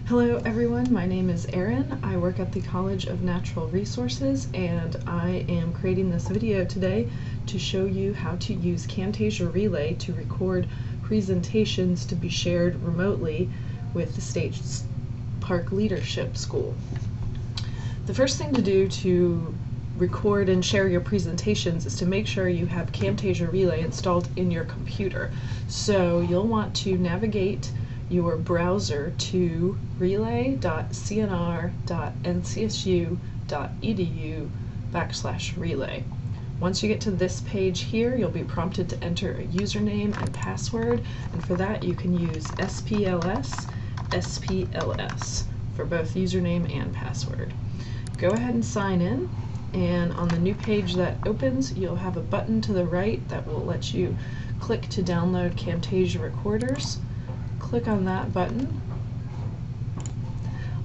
Hello everyone, my name is Erin. I work at the College of Natural Resources and I am creating this video today to show you how to use Camtasia Relay to record presentations to be shared remotely with the State Park Leadership School. The first thing to do to record and share your presentations is to make sure you have Camtasia Relay installed in your computer. So you'll want to navigate your browser to relay.cnr.ncsu.edu/relay. Once you get to this page here, you'll be prompted to enter a username and password, and for that you can use SPLS for both username and password. Go ahead and sign in, and on the new page that opens, you'll have a button to the right that will let you click to download Camtasia recorders. Click on that button.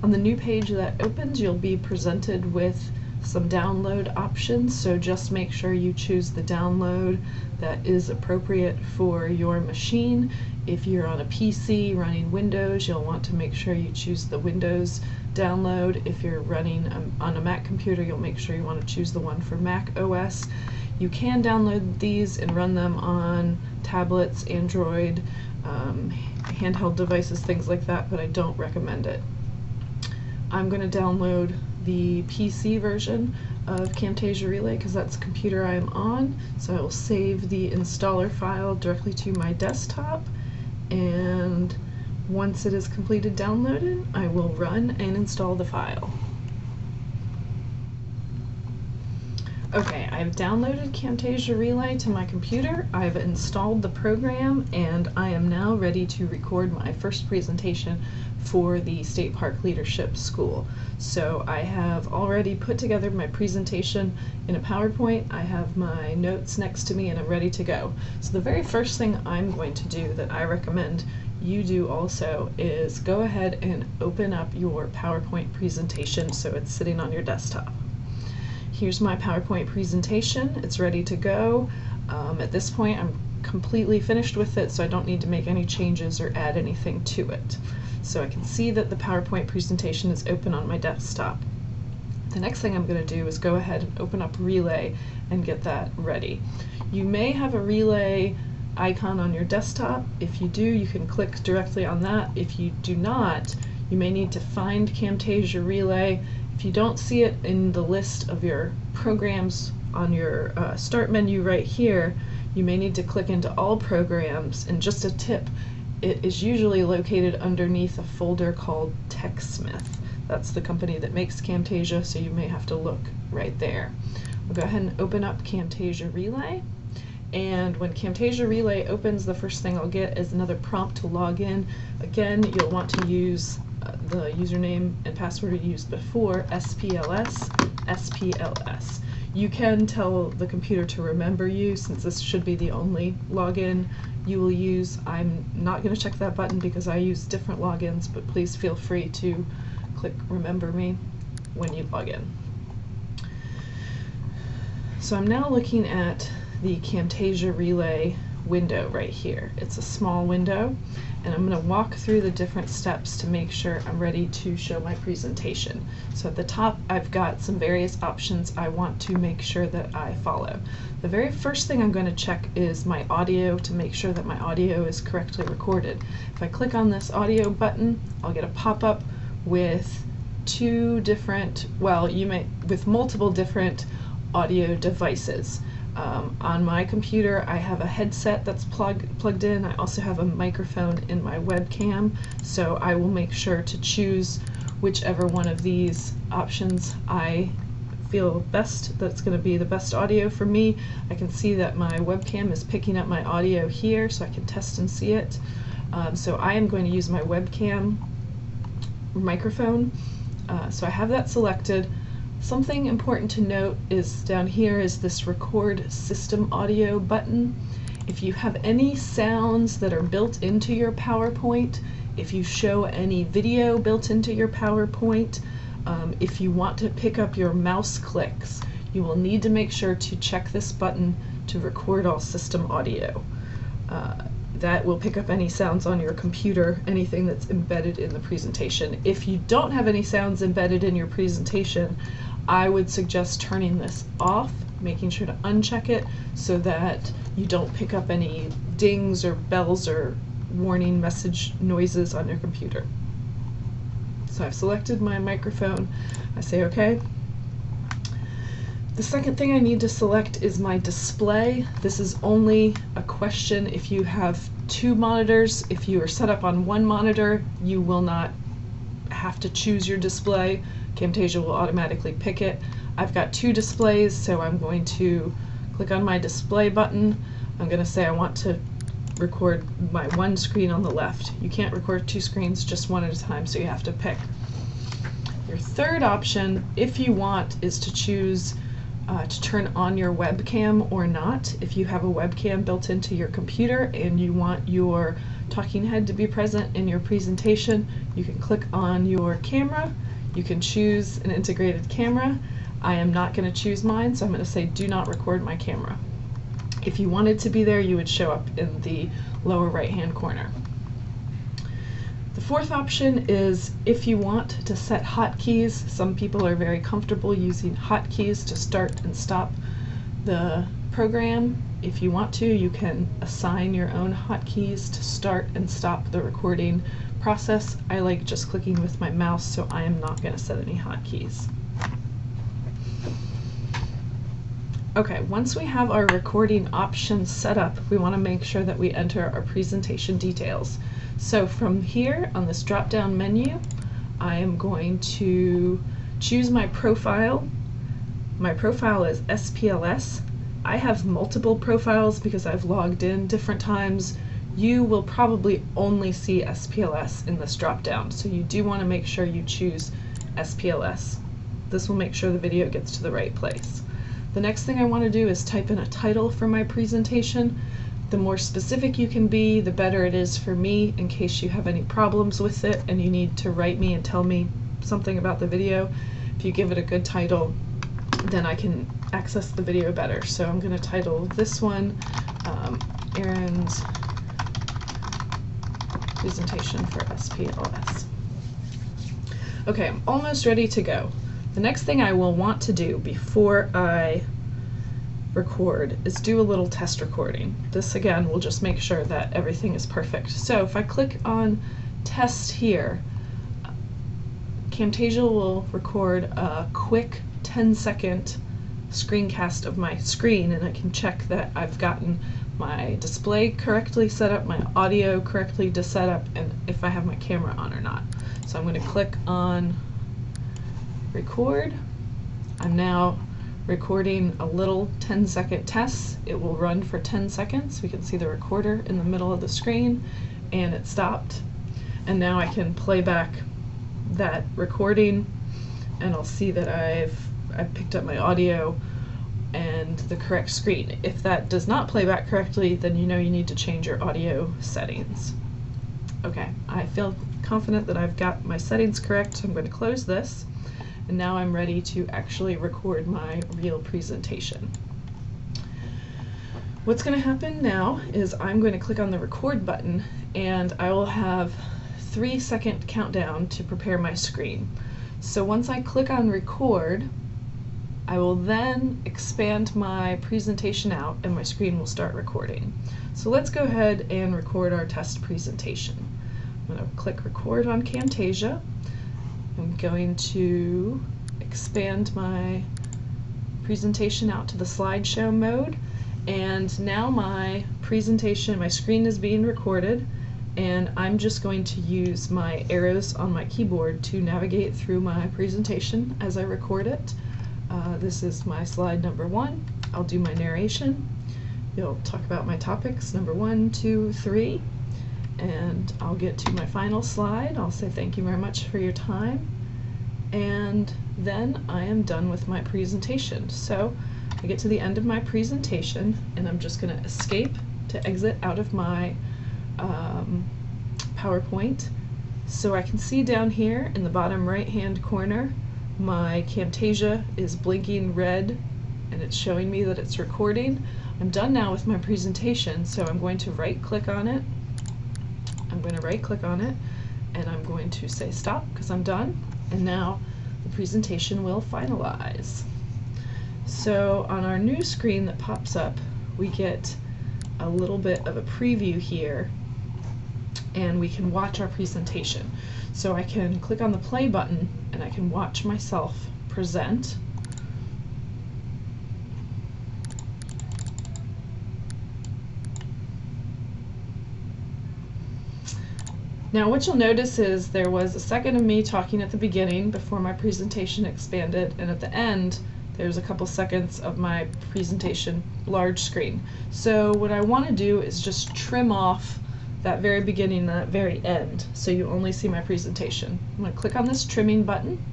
On the new page that opens, you'll be presented with some download options, so just make sure you choose the download that is appropriate for your machine. If you're on a PC running Windows, you'll want to make sure you choose the Windows download. If you're running on a Mac computer, you'll make sure you want to choose the one for Mac OS. You can download these and run them on tablets, Android, handheld devices, things like that, but I don't recommend it. I'm going to download the PC version of Camtasia Relay because that's the computer I'm on, so I will save the installer file directly to my desktop, and once it is completed downloading, I will run and install the file. Okay, I've downloaded Camtasia Relay to my computer, I've installed the program, and I am now ready to record my first presentation for the State Park Leadership School. So I have already put together my presentation in a PowerPoint, I have my notes next to me, and I'm ready to go. So the very first thing I'm going to do that I recommend you do also is go ahead and open up your PowerPoint presentation so it's sitting on your desktop. Here's my PowerPoint presentation. It's ready to go. At this point, I'm completely finished with it, so I don't need to make any changes or add anything to it. So I can see that the PowerPoint presentation is open on my desktop. The next thing I'm going to do is go ahead and open up Relay and get that ready. You may have a Relay icon on your desktop. If you do, you can click directly on that. If you do not, you may need to find Camtasia Relay. If you don't see it in the list of your programs on your start menu right here, you may need to click into all programs, and just a tip, it is usually located underneath a folder called TechSmith. That's the company that makes Camtasia, so you may have to look right there. We'll go ahead and open up Camtasia Relay, and when Camtasia Relay opens, the first thing I'll get is another prompt to log in. Again, you'll want to use the username and password you used before, SPLS. You can tell the computer to remember you, since this should be the only login you will use. I'm not going to check that button because I use different logins, but please feel free to click Remember Me when you log in. So I'm now looking at the Camtasia Relay window right here. It's a small window, and I'm going to walk through the different steps to make sure I'm ready to show my presentation. So at the top, I've got some various options I want to make sure that I follow. The very first thing I'm going to check is my audio to make sure that my audio is correctly recorded. If I click on this audio button, I'll get a pop-up with multiple different audio devices. On my computer, I have a headset that's plugged in. I also have a microphone in my webcam, so I will make sure to choose whichever one of these options I feel best, that's going to be the best audio for me. I can see that my webcam is picking up my audio here, so I can test and see it. So I am going to use my webcam microphone. So I have that selected. Something important to note is down here is this Record System Audio button. If you have any sounds that are built into your PowerPoint, if you show any video built into your PowerPoint, if you want to pick up your mouse clicks, you will need to make sure to check this button to record all system audio. that will pick up any sounds on your computer, anything that's embedded in the presentation. If you don't have any sounds embedded in your presentation, I would suggest turning this off, making sure to uncheck it so that you don't pick up any dings or bells or warning message noises on your computer. So I've selected my microphone. I say OK. The second thing I need to select is my display. This is only a question if you have two monitors. If you are set up on one monitor, you will not have to choose your display. Camtasia will automatically pick it. I've got two displays, so I'm going to click on my display button. I'm going to say I want to record my one screen on the left. You can't record two screens, just one at a time, so you have to pick. Your third option, if you want, is to choose to turn on your webcam or not. If you have a webcam built into your computer and you want your talking head to be present in your presentation, you can click on your camera. You can choose an integrated camera. I am not going to choose mine, so I'm going to say do not record my camera. If you wanted to be there, you would show up in the lower right-hand corner. The fourth option is if you want to set hotkeys. Some people are very comfortable using hotkeys to start and stop the program. If you want to, you can assign your own hotkeys to start and stop the recording process. I like just clicking with my mouse, so I am not going to set any hotkeys. Okay, once we have our recording options set up, we want to make sure that we enter our presentation details. So from here on this drop-down menu, I am going to choose my profile. My profile is SPLS. I have multiple profiles because I've logged in different times. You will probably only see SPLS in this drop-down, so you do want to make sure you choose SPLS. This will make sure the video gets to the right place. The next thing I want to do is type in a title for my presentation. The more specific you can be, the better it is for me in case you have any problems with it and you need to write me and tell me something about the video. If you give it a good title, then I can access the video better. So I'm going to title this one Erin's presentation for SPLS. Okay, I'm almost ready to go. The next thing I will want to do before I record is do a little test recording. This again will just make sure that everything is perfect. So if I click on test here, Camtasia will record a quick 10-second screencast of my screen, and I can check that I've gotten my display correctly set up, my audio correctly set up, and if I have my camera on or not. So I'm going to click on record. I'm now recording a little 10-second test. It will run for 10 seconds. We can see the recorder in the middle of the screen, and it stopped. And now I can play back that recording, and I'll see that I've picked up my audio and the correct screen. If that does not play back correctly, then you know you need to change your audio settings. Okay, I feel confident that I've got my settings correct, so I'm going to close this. And now I'm ready to actually record my real presentation. What's going to happen now is I'm going to click on the record button, and I will have 3-second countdown to prepare my screen. So once I click on record, I will then expand my presentation out and my screen will start recording. So let's go ahead and record our test presentation. I'm going to click record on Camtasia. I'm going to expand my presentation out to the slideshow mode, and now my presentation, my screen is being recorded, and I'm just going to use my arrows on my keyboard to navigate through my presentation as I record it. This is my slide number 1. I'll do my narration. You'll talk about my topics, number 1, 2, 3. And I'll get to my final slide. I'll say thank you very much for your time, and then I am done with my presentation. So I get to the end of my presentation, and I'm just going to escape to exit out of my PowerPoint. So I can see down here in the bottom right hand corner my Camtasia is blinking red and it's showing me that it's recording. I'm done now with my presentation, so I'm going to right-click on it. I'm going to right-click on it, and I'm going to say stop because I'm done, and now the presentation will finalize. So on our new screen that pops up, we get a little bit of a preview here, and we can watch our presentation. So I can click on the play button and I can watch myself present. Now what you'll notice is there was a second of me talking at the beginning before my presentation expanded, and at the end there's a couple seconds of my presentation large screen. So what I want to do is just trim off that very beginning and that very end so you only see my presentation. I'm going to click on this trimming button.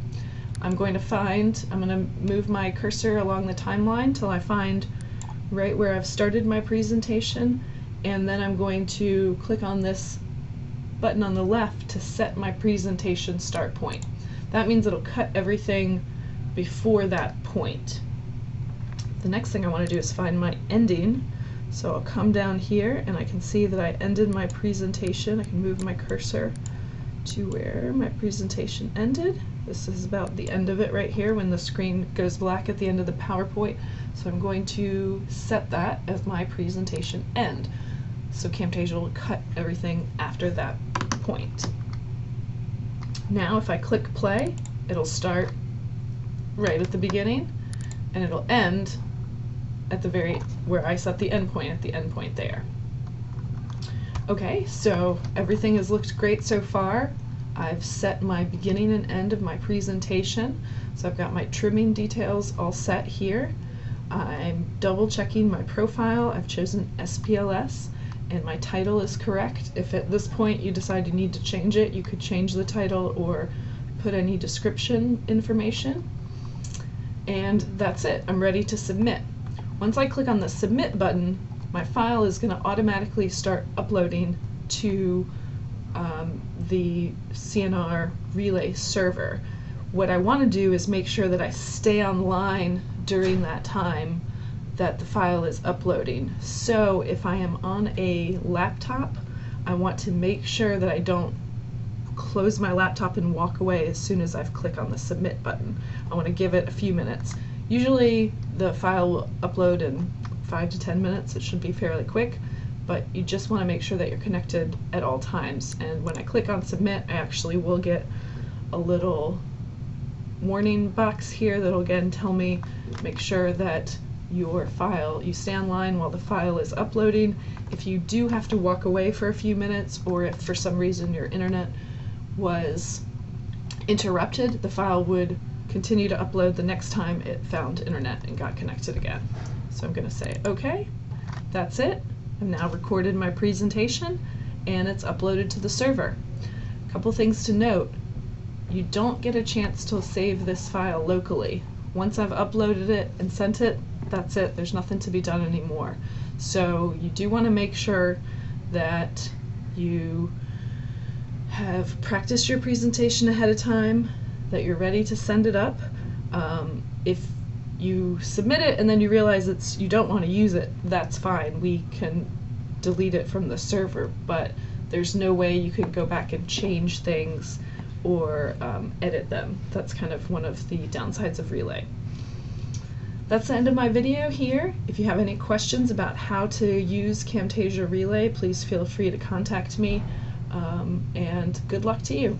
I'm going to move my cursor along the timeline till I find right where I've started my presentation, and then I'm going to click on this button on the left to set my presentation start point. That means it'll cut everything before that point. The next thing I want to do is find my ending. So I'll come down here and I can see that I ended my presentation. I can move my cursor to where my presentation ended. This is about the end of it right here when the screen goes black at the end of the PowerPoint. So I'm going to set that as my presentation end. So Camtasia will cut everything after that point. Now if I click play, it'll start right at the beginning and it'll end at the where I set the end point, at the end point there. Okay, so everything has looked great so far. I've set my beginning and end of my presentation. So I've got my trimming details all set here. I'm double checking my profile. I've chosen SPLS. And my title is correct. If at this point you decide you need to change it, you could change the title or put any description information. And that's it. I'm ready to submit. Once I click on the submit button, my file is going to automatically start uploading to the CNR Relay server. What I want to do is make sure that I stay online during that time that the file is uploading. So if I am on a laptop, I want to make sure that I don't close my laptop and walk away as soon as I've clicked on the submit button. I want to give it a few minutes. Usually the file will upload in 5 to 10 minutes. It should be fairly quick, but you just want to make sure that you're connected at all times. And when I click on submit, I actually will get a little warning box here that'll again tell me, make sure that your file, you stay online while the file is uploading. If you do have to walk away for a few minutes, or if for some reason your internet was interrupted, the file would continue to upload the next time it found internet and got connected again. So I'm going to say okay, that's it. I've now recorded my presentation and it's uploaded to the server. A couple things to note: you don't get a chance to save this file locally. Once I've uploaded it and sent it, that's it. There's nothing to be done anymore. So you do want to make sure that you have practiced your presentation ahead of time, that you're ready to send it up. If you submit it and then you realize you don't want to use it, that's fine. We can delete it from the server, but there's no way you can go back and change things or edit them. That's kind of one of the downsides of Relay. That's the end of my video here. If you have any questions about how to use Camtasia Relay, please feel free to contact me, and good luck to you.